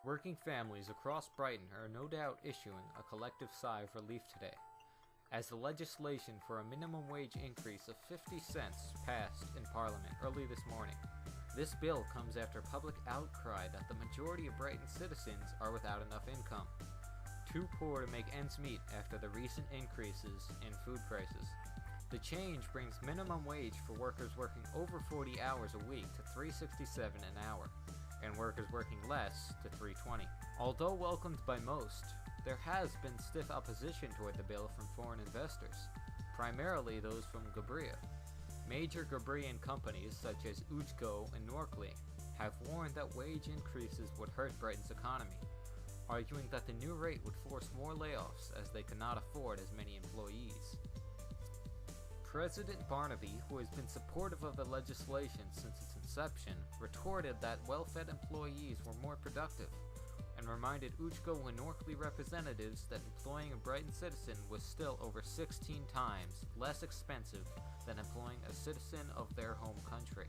Working families across Brighton are no doubt issuing a collective sigh of relief today, as the legislation for a minimum wage increase of 50 cents passed in Parliament early this morning. This bill comes after public outcry that the majority of Brighton citizens are without enough income, too poor to make ends meet after the recent increases in food prices. The change brings minimum wage for workers working over 40 hours a week to $3.67 an hour, and workers working less to $3.20. Although welcomed by most, there has been stiff opposition toward the bill from foreign investors, primarily those from Gabria. Major Gabrian companies such as Ujgo and Norkley have warned that wage increases would hurt Brighton's economy, arguing that the new rate would force more layoffs as they could not afford as many employees. President Barnaby, who has been supportive of the legislation since its inception, retorted that well-fed employees were more productive, and reminded Ujgo and Norkley representatives that employing a Brighton citizen was still over 16 times less expensive than employing a citizen of their home country.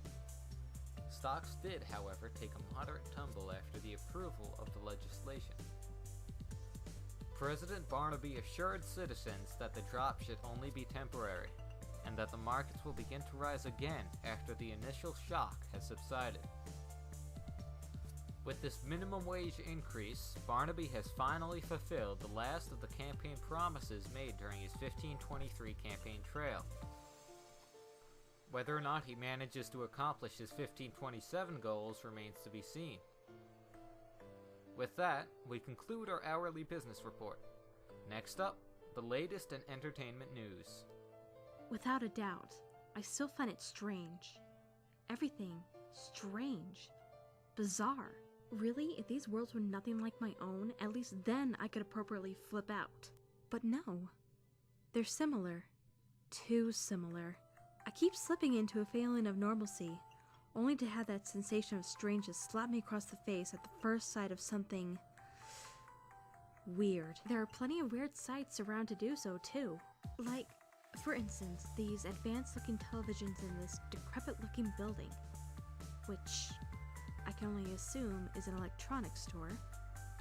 Stocks did, however, take a moderate tumble after the approval of the legislation. President Barnaby assured citizens that the drop should only be temporary, and that the markets will begin to rise again after the initial shock has subsided. With this minimum wage increase, Barnaby has finally fulfilled the last of the campaign promises made during his 1523 campaign trail. Whether or not he manages to accomplish his 1527 goals remains to be seen. With that, we conclude our hourly business report. Next up, the latest in entertainment news. Without a doubt, I still find it strange. Everything strange. Bizarre. Really, if these worlds were nothing like my own, at least then I could appropriately flip out. But no. They're similar. Too similar. I keep slipping into a feeling of normalcy, only to have that sensation of strangeness slap me across the face at the first sight of something weird. There are plenty of weird sights around to do so, too. Like, for instance, these advanced-looking televisions in this decrepit-looking building, which I can only assume is an electronics store.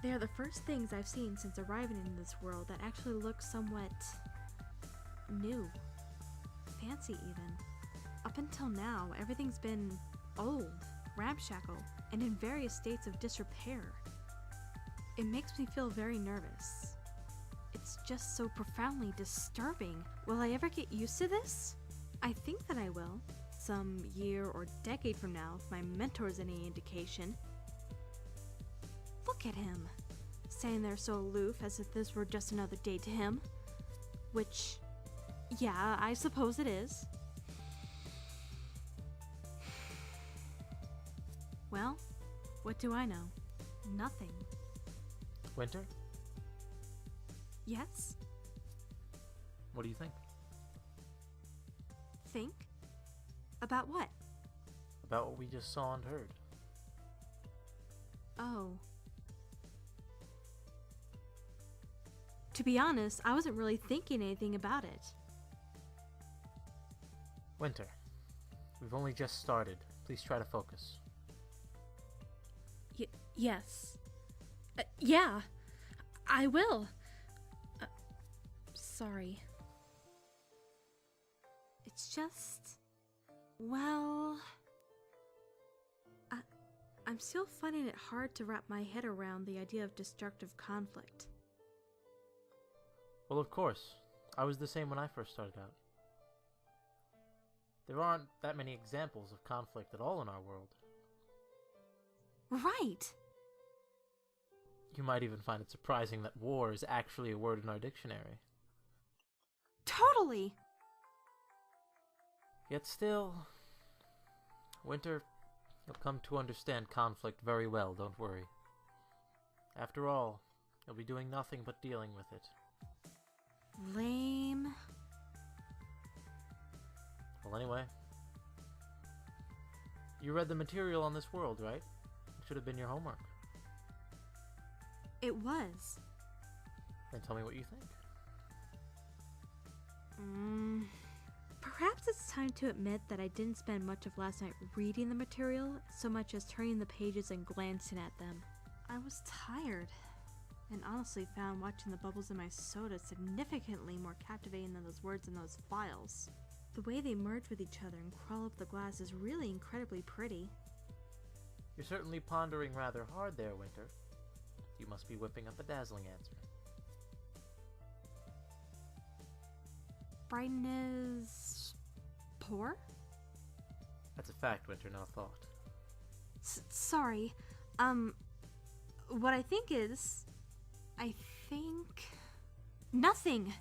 They are the first things I've seen since arriving in this world that actually look somewhat new. Fancy, even. Up until now, everything's been old, ramshackle, and in various states of disrepair. It makes me feel very nervous. It's just so profoundly disturbing. Will I ever get used to this? I think that I will. Some year or decade from now, if my mentor is any indication. Look at him, standing there so aloof as if this were just another day to him. Which, yeah, I suppose it is. Well, what do I know? Nothing. Winter? Yes? What do you think? Think? About what? About what we just saw and heard. Oh. To be honest, I wasn't really thinking anything about it. Winter, we've only just started. Please try to focus. Yes. Yeah, I will. Sorry. It's just... well... I'm still finding it hard to wrap my head around the idea of destructive conflict. Well, of course. I was the same when I first started out. There aren't that many examples of conflict at all in our world. Right! You might even find it surprising that war is actually a word in our dictionary. Totally! Yet still... Winter, you'll come to understand conflict very well, don't worry. After all, you'll be doing nothing but dealing with it. Lame. Well, anyway. You read the material on this world, right? It should have been your homework. It was. Then tell me what you think. Perhaps it's time to admit that I didn't spend much of last night reading the material so much as turning the pages and glancing at them. I was tired, and honestly found watching the bubbles in my soda significantly more captivating than those words in those files. The way they merge with each other and crawl up the glass is really incredibly pretty. You're certainly pondering rather hard there, Winter. You must be whipping up a dazzling answer. Brighton is... poor? That's a fact, Winter, not a thought. Sorry. What I think is... nothing!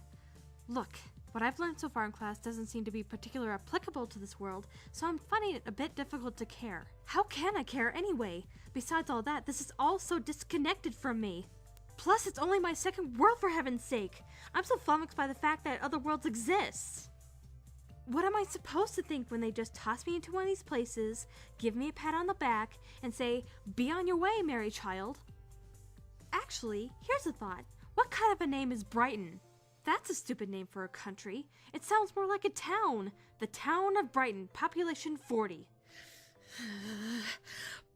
Look, what I've learned so far in class doesn't seem to be particularly applicable to this world, so I'm finding it a bit difficult to care. How can I care anyway? Besides all that, this is all so disconnected from me. Plus, it's only my second world, for heaven's sake! I'm so flummoxed by the fact that other worlds exist. What am I supposed to think when they just toss me into one of these places, give me a pat on the back, and say, "Be on your way, merry child"? Actually, here's a thought. What kind of a name is Brighton? That's a stupid name for a country. It sounds more like a town. The town of Brighton, population 40.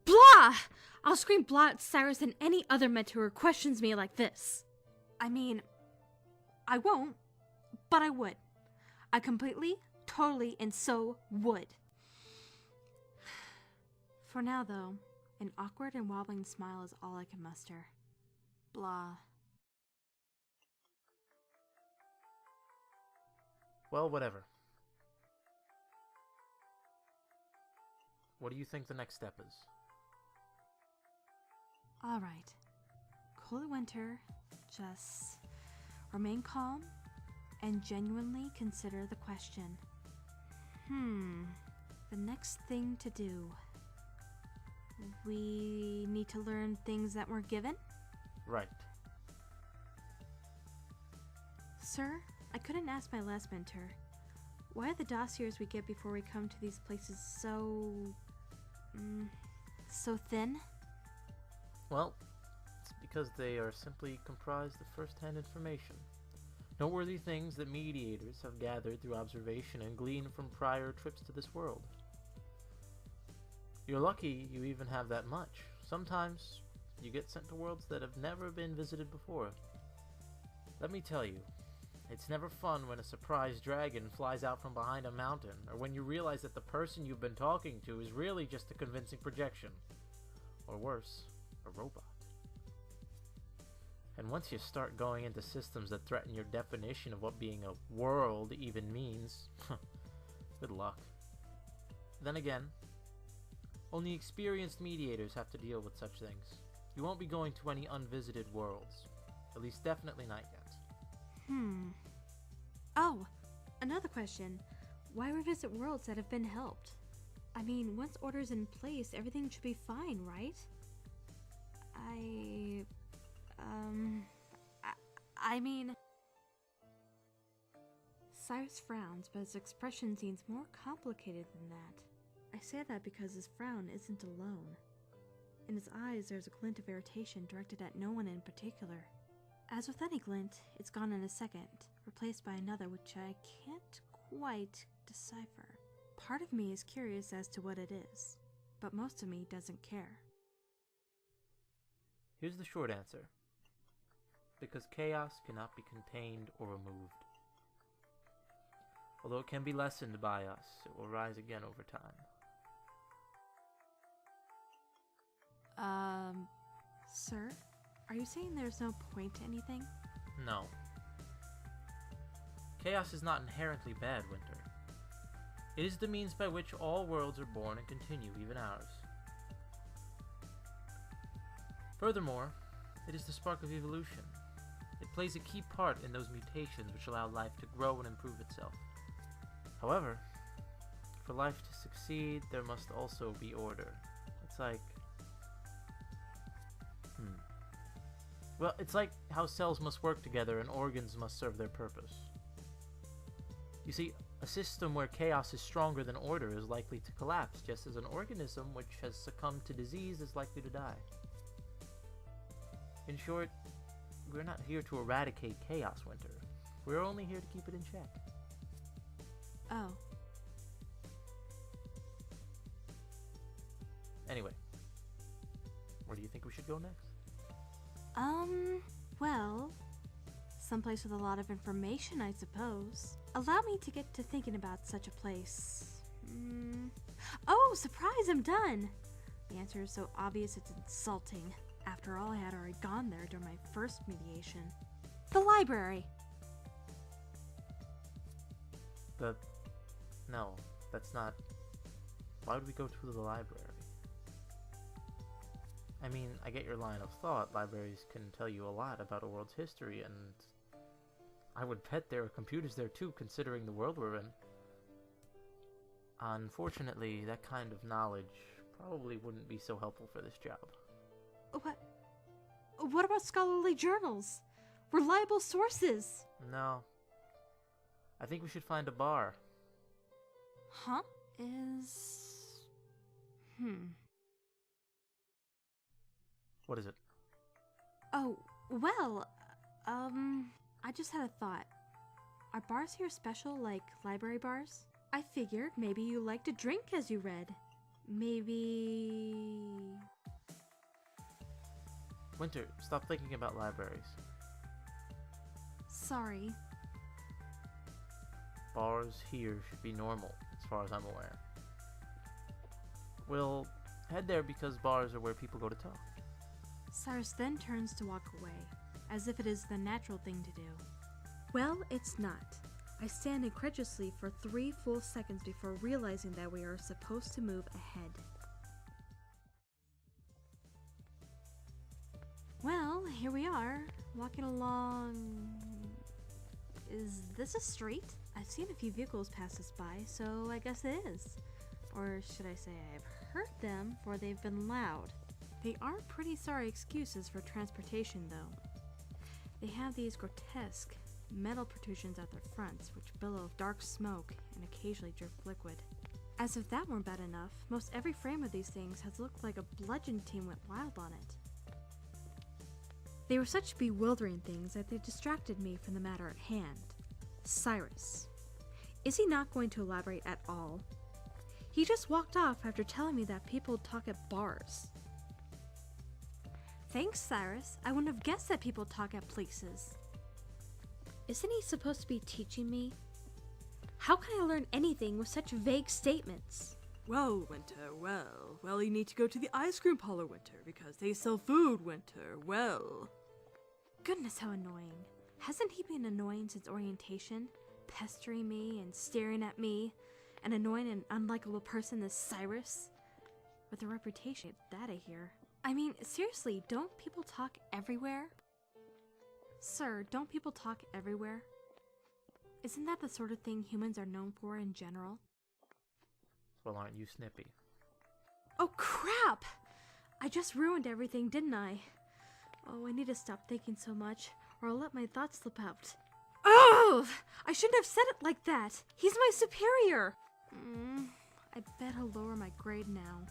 Blah! I'll scream blah at Cyrus and any other mentor who questions me like this. I mean, I won't, but I would. I completely, totally, and so would. For now, though, an awkward and wobbling smile is all I can muster. Blah. Well, whatever. What do you think the next step is? Alright. Cool Winter, just remain calm and genuinely consider the question. The next thing to do. We need to learn things that weren't given? Right. Sir, I couldn't ask my last mentor. Why are the dossiers we get before we come to these places so... so thin? Well, it's because they are simply comprised of first-hand information. Noteworthy things that mediators have gathered through observation and gleaned from prior trips to this world. You're lucky you even have that much. Sometimes you get sent to worlds that have never been visited before. Let me tell you, it's never fun when a surprise dragon flies out from behind a mountain, or when you realize that the person you've been talking to is really just a convincing projection. Or worse, a robot. And once you start going into systems that threaten your definition of what being a world even means, good luck. Then again, only experienced mediators have to deal with such things. You won't be going to any unvisited worlds. At least definitely not yet. Oh, another question. Why revisit worlds that have been helped? I mean, once order's in place, everything should be fine, right? I mean... Cyrus frowns, but his expression seems more complicated than that. I say that because his frown isn't alone. In his eyes, there's a glint of irritation directed at no one in particular. As with any glint, it's gone in a second, replaced by another which I can't quite decipher. Part of me is curious as to what it is, but most of me doesn't care. Here's the short answer. Because chaos cannot be contained or removed. Although it can be lessened by us, it will rise again over time. Sir? Are you saying there's no point to anything? No. Chaos is not inherently bad, Winter. It is the means by which all worlds are born and continue, even ours. Furthermore, it is the spark of evolution. It plays a key part in those mutations which allow life to grow and improve itself. However, for life to succeed, there must also be order. It's like... Well, it's like how cells must work together and organs must serve their purpose. You see, a system where chaos is stronger than order is likely to collapse, just as an organism which has succumbed to disease is likely to die. In short, we're not here to eradicate chaos, Winter. We're only here to keep it in check. Oh. Anyway, where do you think we should go next? Well, someplace with a lot of information, I suppose. Allow me to get to thinking about such a place. Oh, surprise, I'm done! The answer is so obvious it's insulting. After all, I had already gone there during my first mediation. The library! No, that's not... Why would we go to the library? I mean, I get your line of thought. Libraries can tell you a lot about a world's history, and I would bet there are computers there too, considering the world we're in. Unfortunately, that kind of knowledge probably wouldn't be so helpful for this job. What about scholarly journals? Reliable sources? No. I think we should find a bar. Huh? What is it? Oh, well, I just had a thought. Are bars here special, like library bars? I figured maybe you like to drink as you read. Maybe... Winter, stop thinking about libraries. Sorry. Bars here should be normal, as far as I'm aware. We'll head there because bars are where people go to talk. Cyrus then turns to walk away, as if it is the natural thing to do. Well, it's not. I stand incredulously for 3 full seconds before realizing that we are supposed to move ahead. Well, here we are, walking along... Is this a street? I've seen a few vehicles pass us by, so I guess it is. Or should I say I've heard them, for they've been loud. They are pretty sorry excuses for transportation, though. They have these grotesque metal protrusions at their fronts, which billow dark smoke and occasionally drip liquid. As if that weren't bad enough, most every frame of these things has looked like a bludgeon team went wild on it. They were such bewildering things that they distracted me from the matter at hand. Cyrus. Is he not going to elaborate at all? He just walked off after telling me that people talk at bars. Thanks, Cyrus. I wouldn't have guessed that people talk at places. Isn't he supposed to be teaching me? How can I learn anything with such vague statements? Well, Winter, well, you need to go to the ice cream parlor, Winter, because they sell food, Winter, well. Goodness, how annoying. Hasn't he been annoying since orientation? Pestering me and staring at me? An annoying and unlikable person is Cyrus? With a reputation, that I hear. I mean, seriously, don't people talk everywhere? Sir, don't people talk everywhere? Isn't that the sort of thing humans are known for in general? Well, aren't you snippy? Oh crap! I just ruined everything, didn't I? Oh, I need to stop thinking so much, or I'll let my thoughts slip out. Oh! I shouldn't have said it like that! He's my superior! I bet I'll lower my grade now.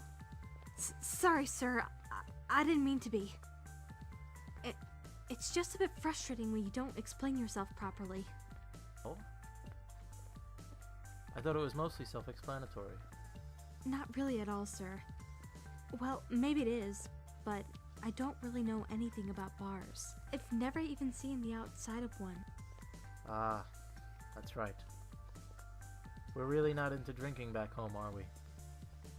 Sorry, sir. I didn't mean to be. It's just a bit frustrating when you don't explain yourself properly. Oh? I thought it was mostly self-explanatory. Not really at all, sir. Well, maybe it is, but I don't really know anything about bars. I've never even seen the outside of one. Ah, that's right. We're really not into drinking back home, are we?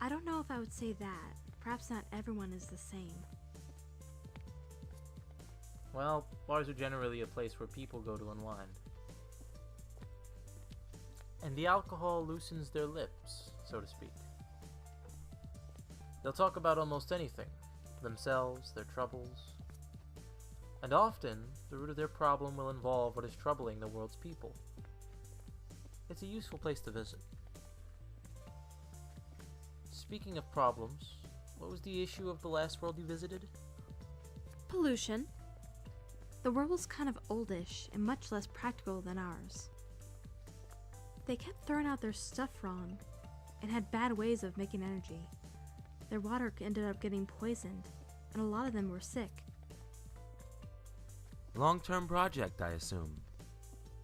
I don't know if I would say that. Perhaps not everyone is the same. Well, bars are generally a place where people go to unwind. And the alcohol loosens their lips, so to speak. They'll talk about almost anything. Themselves, their troubles. And often, the root of their problem will involve what is troubling the world's people. It's a useful place to visit. Speaking of problems, what was the issue of the last world you visited? Pollution. The world was kind of oldish and much less practical than ours. They kept throwing out their stuff wrong and had bad ways of making energy. Their water ended up getting poisoned, and a lot of them were sick. Long-term project, I assume.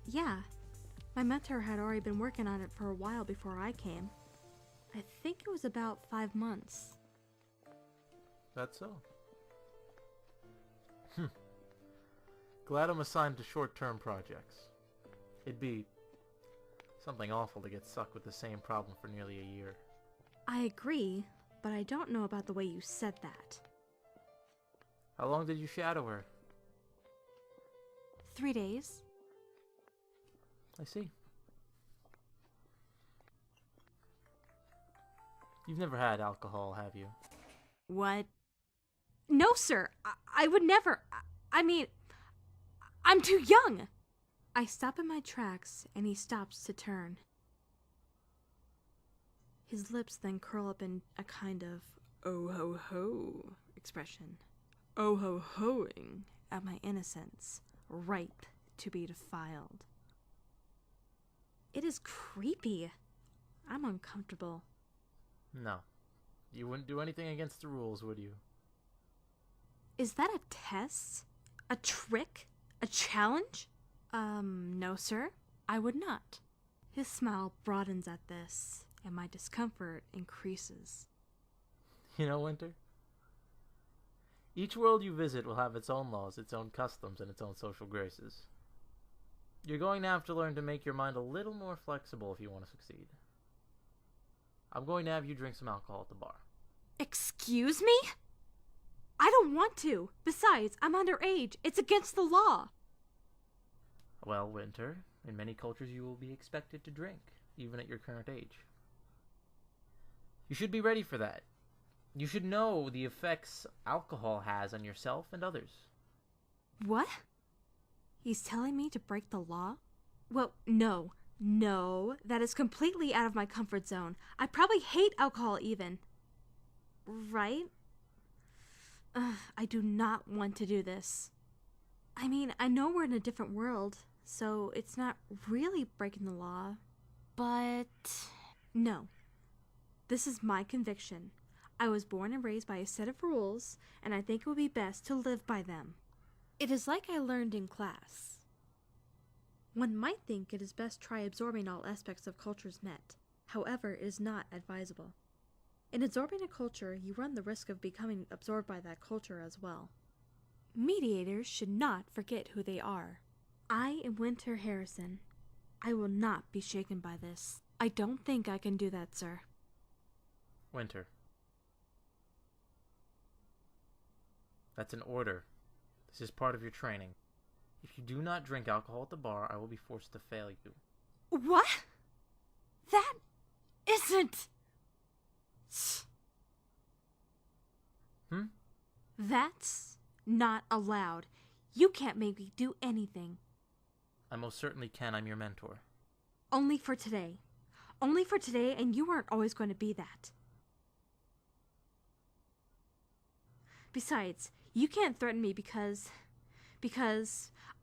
Yeah. My mentor had already been working on it for a while before I came. I think it was about 5 months. That's so. Glad I'm assigned to short-term projects. It'd be something awful to get stuck with the same problem for nearly a year. I agree, but I don't know about the way you said that. How long did you shadow her? 3 days? I see. You've never had alcohol, have you? What? No, sir. I would never. I mean, I'm too young. I stop in my tracks, and he stops to turn. His lips then curl up in a kind of oh ho ho expression. Oh ho hoing at my innocence, ripe to be defiled. It is creepy. I'm uncomfortable. No. You wouldn't do anything against the rules, would you? Is that a test? A trick? A challenge? No, sir. I would not. His smile broadens at this, and my discomfort increases. You know, Winter? Each world you visit will have its own laws, its own customs, and its own social graces. You're going to have to learn to make your mind a little more flexible if you want to succeed. I'm going to have you drink some alcohol at the bar. Excuse me? I don't want to. Besides, I'm underage. It's against the law. Well, Winter, in many cultures you will be expected to drink, even at your current age. You should be ready for that. You should know the effects alcohol has on yourself and others. What? He's telling me to break the law? Well, no. No, that is completely out of my comfort zone. I probably hate alcohol even. Right? I do not want to do this. I mean, I know we're in a different world, so it's not really breaking the law. But no. This is my conviction. I was born and raised by a set of rules, and I think it would be best to live by them. It is like I learned in class. One might think it is best try absorbing all aspects of cultures met. However, it is not advisable. In absorbing a culture, you run the risk of becoming absorbed by that culture as well. Mediators should not forget who they are. I am Winter Harrison. I will not be shaken by this. I don't think I can do that, sir. Winter. That's an order. This is part of your training. If you do not drink alcohol at the bar, I will be forced to fail you. What? That isn't... That's not allowed. You can't make me do anything. I most certainly can. I'm your mentor. Only for today. Only for today, and you aren't always going to be that. Besides, you can't threaten me because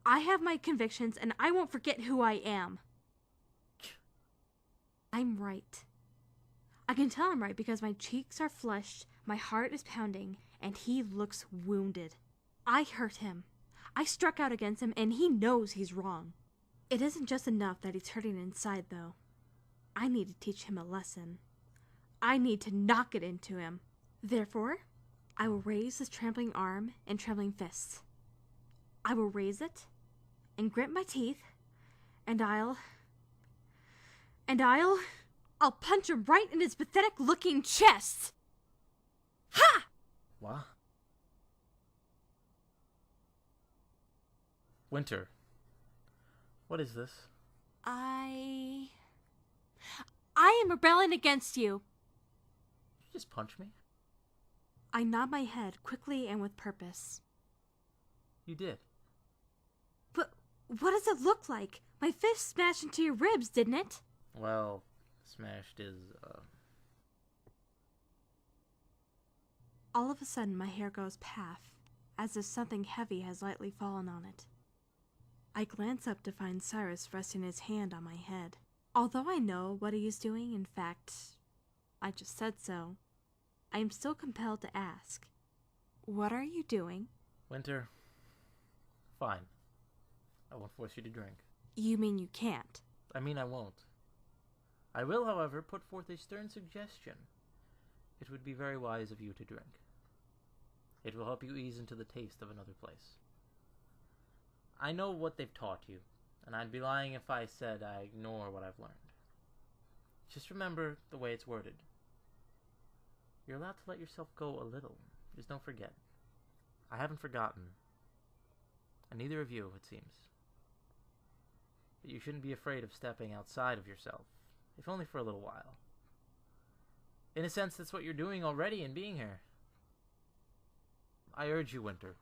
I have my convictions and I won't forget who I am. I'm right. I can tell I'm right because my cheeks are flushed, my heart is pounding, and he looks wounded. I hurt him. I struck out against him, and he knows he's wrong. It isn't just enough that he's hurting inside, though. I need to teach him a lesson. I need to knock it into him. Therefore, I will raise his trembling arm and trembling fists. I will raise it and grit my teeth, and I'll punch him right in his pathetic-looking chest. Ha! What? Winter. What is this? I am rebelling against you. Did you just punch me? I nod my head quickly and with purpose. You did. But what does it look like? My fist smashed into your ribs, didn't it? Well, smashed is, All of a sudden, my hair goes paf, as if something heavy has lightly fallen on it. I glance up to find Cyrus resting his hand on my head. Although I know what he is doing, in fact, I just said so, I am still compelled to ask, what are you doing? Winter. Fine. I won't force you to drink. You mean you can't? I mean I won't. I will, however, put forth a stern suggestion. It would be very wise of you to drink. It will help you ease into the taste of another place. I know what they've taught you, and I'd be lying if I said I ignore what I've learned. Just remember the way it's worded. You're allowed to let yourself go a little. Just don't forget. I haven't forgotten. And neither of you, it seems. But you shouldn't be afraid of stepping outside of yourself, if only for a little while. In a sense, that's what you're doing already in being here. I urge you, Winter.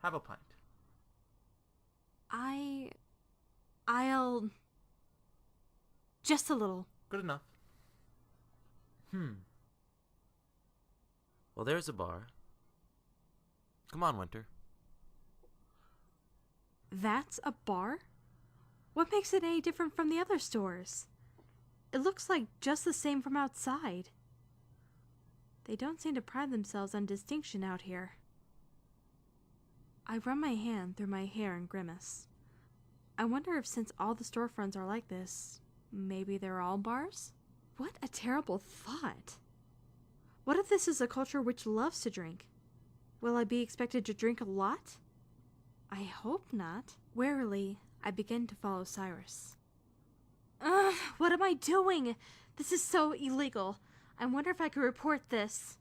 Have a pint. I'll... just a little. Good enough. Well, there's a bar. Come on, Winter. That's a bar? What makes it any different from the other stores? It looks like just the same from outside. They don't seem to pride themselves on distinction out here. I run my hand through my hair and grimace. I wonder if since all the storefronts are like this, maybe they're all bars? What a terrible thought. What if this is a culture which loves to drink? Will I be expected to drink a lot? I hope not. Warily, I begin to follow Cyrus. Ugh, what am I doing? This is so illegal. I wonder if I could report this.